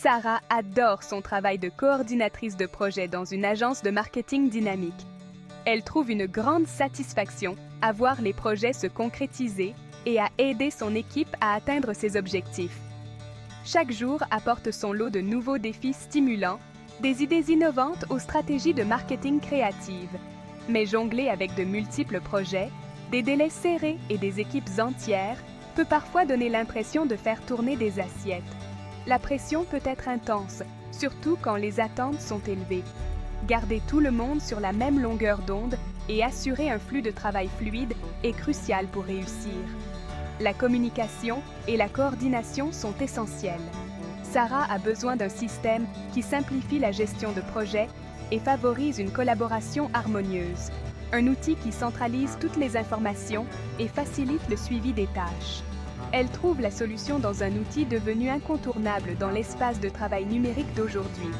Sarah adore son travail de coordinatrice de projet dans une agence de marketing dynamique. Elle trouve une grande satisfaction à voir les projets se concrétiser et à aider son équipe à atteindre ses objectifs. Chaque jour apporte son lot de nouveaux défis stimulants, des idées innovantes aux stratégies de marketing créatives. Mais jongler avec de multiples projets, des délais serrés et des équipes entières peut parfois donner l'impression de faire tourner des assiettes. La pression peut être intense, surtout quand les attentes sont élevées. Garder tout le monde sur la même longueur d'onde et assurer un flux de travail fluide est crucial pour réussir. La communication et la coordination sont essentielles. Sarah a besoin d'un système qui simplifie la gestion de projets et favorise une collaboration harmonieuse. Un outil qui centralise toutes les informations et facilite le suivi des tâches. Elle trouve la solution dans un outil devenu incontournable dans l'espace de travail numérique d'aujourd'hui,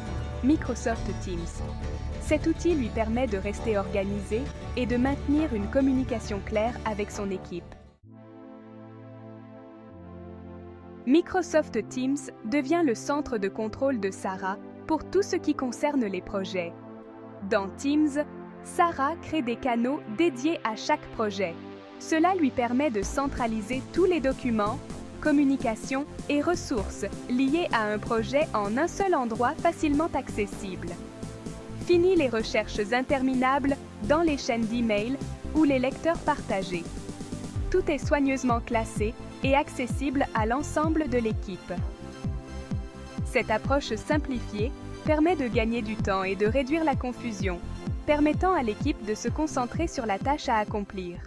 Microsoft Teams. Cet outil lui permet de rester organisé et de maintenir une communication claire avec son équipe. Microsoft Teams devient le centre de contrôle de Sarah pour tout ce qui concerne les projets. Dans Teams, Sarah crée des canaux dédiés à chaque projet. Cela lui permet de centraliser tous les documents, communications et ressources liées à un projet en un seul endroit facilement accessible. Fini les recherches interminables dans les chaînes d'email ou les lecteurs partagés. Tout est soigneusement classé et accessible à l'ensemble de l'équipe. Cette approche simplifiée permet de gagner du temps et de réduire la confusion, permettant à l'équipe de se concentrer sur la tâche à accomplir.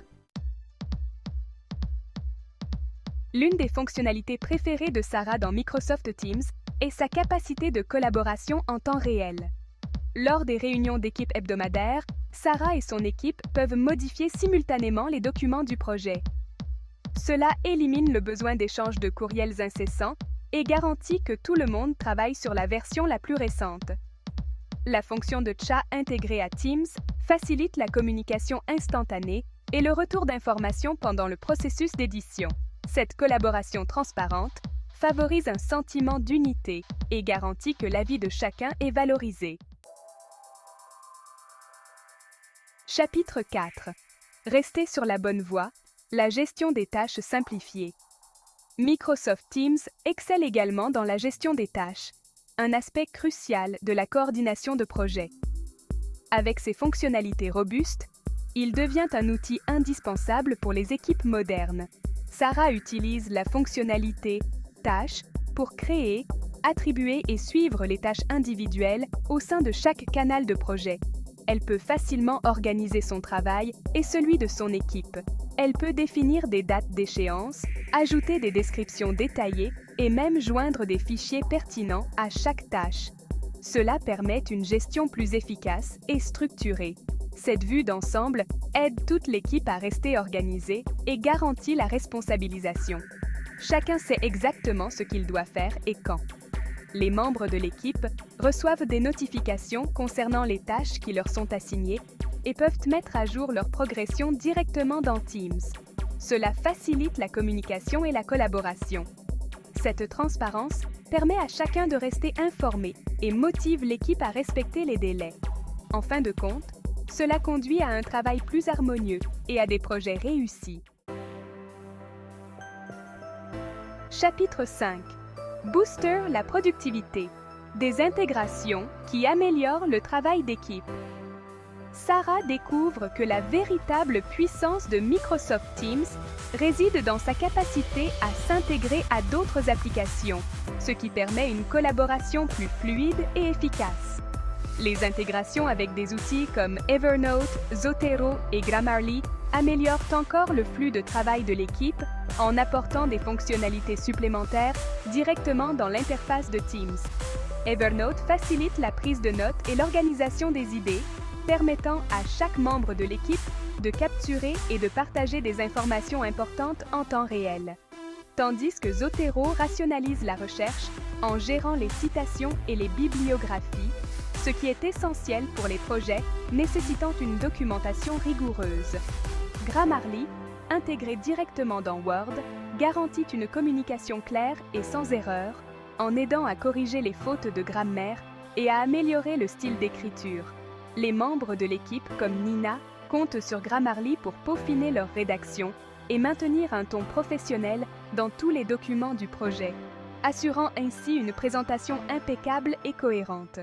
L'une des fonctionnalités préférées de Sarah dans Microsoft Teams est sa capacité de collaboration en temps réel. Lors des réunions d'équipe hebdomadaires, Sarah et son équipe peuvent modifier simultanément les documents du projet. Cela élimine le besoin d'échanges de courriels incessants et garantit que tout le monde travaille sur la version la plus récente. La fonction de chat intégrée à Teams facilite la communication instantanée et le retour d'informations pendant le processus d'édition. Cette collaboration transparente favorise un sentiment d'unité et garantit que l'avis de chacun est valorisé. Chapitre 4. Rester sur la bonne voie, la gestion des tâches simplifiées. Microsoft Teams excelle également dans la gestion des tâches, un aspect crucial de la coordination de projet. Avec ses fonctionnalités robustes, il devient un outil indispensable pour les équipes modernes. Sarah utilise la fonctionnalité « Tâches » pour créer, attribuer et suivre les tâches individuelles au sein de chaque canal de projet. Elle peut facilement organiser son travail et celui de son équipe. Elle peut définir des dates d'échéance, ajouter des descriptions détaillées et même joindre des fichiers pertinents à chaque tâche. Cela permet une gestion plus efficace et structurée. Cette vue d'ensemble aide toute l'équipe à rester organisée et garantit la responsabilisation. Chacun sait exactement ce qu'il doit faire et quand. Les membres de l'équipe reçoivent des notifications concernant les tâches qui leur sont assignées et peuvent mettre à jour leur progression directement dans Teams. Cela facilite la communication et la collaboration. Cette transparence permet à chacun de rester informé et motive l'équipe à respecter les délais. En fin de compte, cela conduit à un travail plus harmonieux et à des projets réussis. Chapitre 5. Booster la productivité. Des intégrations qui améliorent le travail d'équipe. Sarah découvre que la véritable puissance de Microsoft Teams réside dans sa capacité à s'intégrer à d'autres applications, ce qui permet une collaboration plus fluide et efficace. Les intégrations avec des outils comme Evernote, Zotero et Grammarly améliorent encore le flux de travail de l'équipe en apportant des fonctionnalités supplémentaires directement dans l'interface de Teams. Evernote facilite la prise de notes et l'organisation des idées, permettant à chaque membre de l'équipe de capturer et de partager des informations importantes en temps réel. Tandis que Zotero rationalise la recherche en gérant les citations et les bibliographies, ce qui est essentiel pour les projets nécessitant une documentation rigoureuse. Grammarly, intégré directement dans Word, garantit une communication claire et sans erreur, en aidant à corriger les fautes de grammaire et à améliorer le style d'écriture. Les membres de l'équipe, comme Nina, comptent sur Grammarly pour peaufiner leur rédaction et maintenir un ton professionnel dans tous les documents du projet, assurant ainsi une présentation impeccable et cohérente.